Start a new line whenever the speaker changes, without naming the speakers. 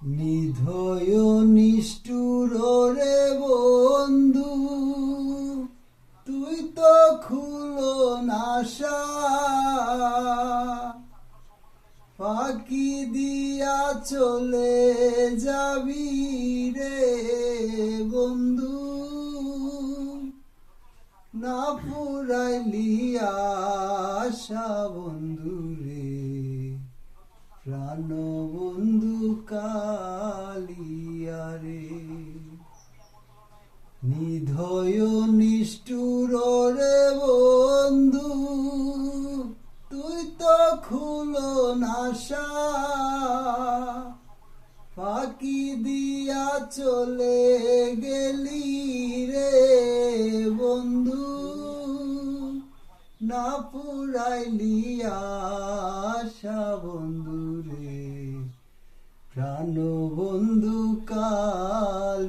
নিধয় নিষ্ঠুর রে বন্ধু, তুই তো খুলো নাশা, ফাঁকি দিয়া চলে যাবি রে বন্ধু, না পুরাইলি আশা বন্ধু রে, প্রাণ বন্ধু কালিয়া রে। নিধয় নিষ্ঠুর রে বন্ধু, তুই তো খুলো নাশা, ফাঁকি দিয়া চলে গেলি রে বন্ধু, না পুরাইলি আশা বন্ধু রে, প্রাণ বন্ধু কাল